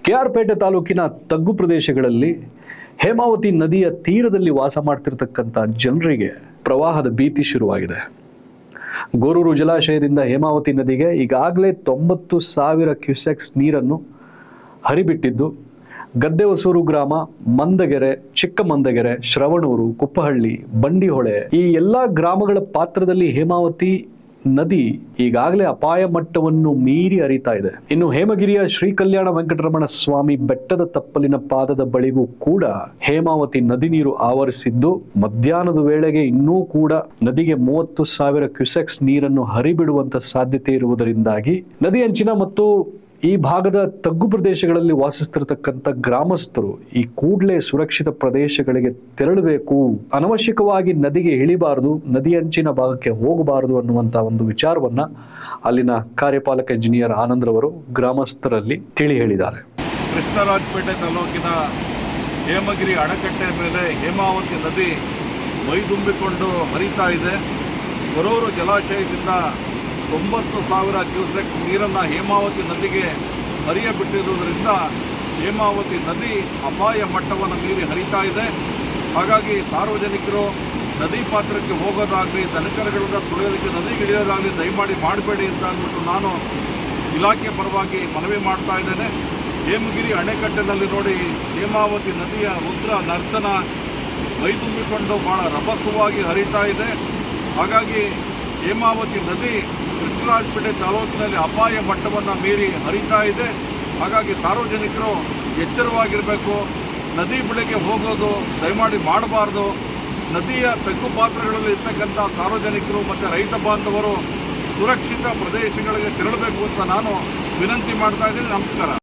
KR ಪೇಟೆ ತಾಲೂಕಿನ ತಗ್ಗು ಪ್ರದೇಶಗಳಲ್ಲಿ ಹೇಮಾವತಿ ನದಿಯ ತೀರದಲ್ಲಿ ವಾಸ ಮಾಡ್ತಿರ್ತಕ್ಕಂಥ ಜನರಿಗೆ ಪ್ರವಾಹದ ಭೀತಿ ಶುರುವಾಗಿದೆ. ಗೋರೂರು ಜಲಾಶಯದಿಂದ ಹೇಮಾವತಿ ನದಿಗೆ ಈಗಾಗಲೇ 90,000 ಕ್ಯೂಸೆಕ್ಸ್ ನೀರನ್ನು ಹರಿಬಿಟ್ಟಿದ್ದು, ಗದ್ದೆಹೊಸೂರು ಗ್ರಾಮ, ಮಂದಗೆರೆ, ಚಿಕ್ಕಮಂದಗೆರೆ, ಶ್ರವಣೂರು, ಕುಪ್ಪಹಳ್ಳಿ, ಬಂಡಿಹೊಳೆ ಈ ಎಲ್ಲ ಗ್ರಾಮಗಳ ಪಾತ್ರದಲ್ಲಿ ಹೇಮಾವತಿ ನದಿ ಈಗಾಗಲೇ ಅಪಾಯ ಮಟ್ಟವನ್ನು ಮೀರಿ ಹರಿತಾ ಇದೆ. ಇನ್ನು ಹೇಮಗಿರಿಯ ಶ್ರೀ ಕಲ್ಯಾಣ ವೆಂಕಟರಮಣ ಸ್ವಾಮಿ ಬೆಟ್ಟದ ತಪ್ಪಲಿನ ಪಾದದ ಬಳಿಗೂ ಕೂಡ ಹೇಮಾವತಿ ನದಿ ನೀರು ಆವರಿಸಿದ್ದು, ಮಧ್ಯಾಹ್ನದ ವೇಳೆಗೆ ಇನ್ನೂ ಕೂಡ ನದಿಗೆ 30,000 ಕ್ಯೂಸೆಕ್ಸ್ ನೀರನ್ನು ಹರಿಬಿಡುವಂತ ಸಾಧ್ಯತೆ ಇರುವುದರಿಂದಾಗಿ ನದಿ ಅಂಚಿನ ಮತ್ತು ಈ ಭಾಗದ ತಗ್ಗು ಪ್ರದೇಶಗಳಲ್ಲಿ ವಾಸಿಸ್ತಿರತಕ್ಕಂಥ ಗ್ರಾಮಸ್ಥರು ಈ ಕೂಡಲೇ ಸುರಕ್ಷಿತ ಪ್ರದೇಶಗಳಿಗೆ ತೆರಳಬೇಕು, ಅನವಶ್ಯಕವಾಗಿ ನದಿಗೆ ಇಳಿಬಾರದು, ನದಿ ಅಂಚಿನ ಭಾಗಕ್ಕೆ ಹೋಗಬಾರದು ಅನ್ನುವಂಥ ಒಂದು ವಿಚಾರವನ್ನ ಅಲ್ಲಿನ ಕಾರ್ಯಪಾಲಕ ಇಂಜಿನಿಯರ್ ಆನಂದ್ರವರು ಗ್ರಾಮಸ್ಥರಲ್ಲಿ ತಿಳಿ ಹೇಳಿದ್ದಾರೆ. ಕೃಷ್ಣರಾಜಪೇಟೆ ತಾಲೂಕಿನ ಹೇಮಗಿರಿ ಅಣೆಕಟ್ಟೆ ಮೇಲೆ ಹೇಮಾವತಿ ನದಿ ಮೈದುಂಬಿಕೊಂಡು ಹರಿತಾ ಇದೆ. ಗೊರೂರು ಜಲಾಶಯದಿಂದ 90,000 ಕ್ಯೂಸೆಕ್ಸ್ ನೀರನ್ನು ಹೇಮಾವತಿ ನದಿಗೆ ಹರಿಯಬಿಟ್ಟಿರುವುದರಿಂದ ಹೇಮಾವತಿ ನದಿ ಅಪಾಯ ಮಟ್ಟವನ್ನು ಮೀರಿ ಹರಿತಾ ಇದೆ. ಹಾಗಾಗಿ ಸಾರ್ವಜನಿಕರು ನದಿ ಪಾತ್ರಕ್ಕೆ ಹೋಗೋದಾಗಲಿ, ದನಕರುಗಳನ್ನು ತುಳಿಯೋದಕ್ಕೆ ನದಿಗೆ ಇಳಿಯೋದಾಗಲಿ ದಯಮಾಡಿ ಮಾಡಬೇಡಿ ಅಂತ ಅಂದ್ಬಿಟ್ಟು ನಾನು ಇಲಾಖೆ ಪರವಾಗಿ ಮನವಿ ಮಾಡ್ತಾ ಇದ್ದೇನೆ. ಹೇಮಗಿರಿ ಅಣೆಕಟ್ಟೆನಲ್ಲಿ ನೋಡಿ ಹೇಮಾವತಿ ನದಿಯ ರುದ್ರ ನರ್ತನ ಮೈದುಂಬಿಕೊಂಡು ಭಾಳ ರಭಸವಾಗಿ ಹರಿತಾ ಇದೆ. ಹಾಗಾಗಿ ಹೇಮಾವತಿ ನದಿ ಕೃಷ್ಣರಾಜಪೇಟೆ ತಾಲೂಕಿನಲ್ಲಿ ಅಪಾಯ ಮಟ್ಟವನ್ನು ಮೀರಿ ಹರಿತಾ ಇದೆ. ಹಾಗಾಗಿ ಸಾರ್ವಜನಿಕರು ಎಚ್ಚರವಾಗಿರಬೇಕು. ನದಿ ಬಳಿಗೆ ಹೋಗೋದು ದಯಮಾಡಿ ಮಾಡಬಾರ್ದು. ನದಿಯ ತಗ್ಗು ಪಾತ್ರಗಳಲ್ಲಿ ಇರ್ತಕ್ಕಂಥ ಸಾರ್ವಜನಿಕರು ಮತ್ತು ರೈತ ಬಾಂಧವರು ಸುರಕ್ಷಿತ ಪ್ರದೇಶಗಳಿಗೆ ತೆರಳಬೇಕು ಅಂತ ನಾನು ವಿನಂತಿ ಮಾಡ್ತಾ ಇದ್ದೀನಿ. ನಮಸ್ಕಾರ.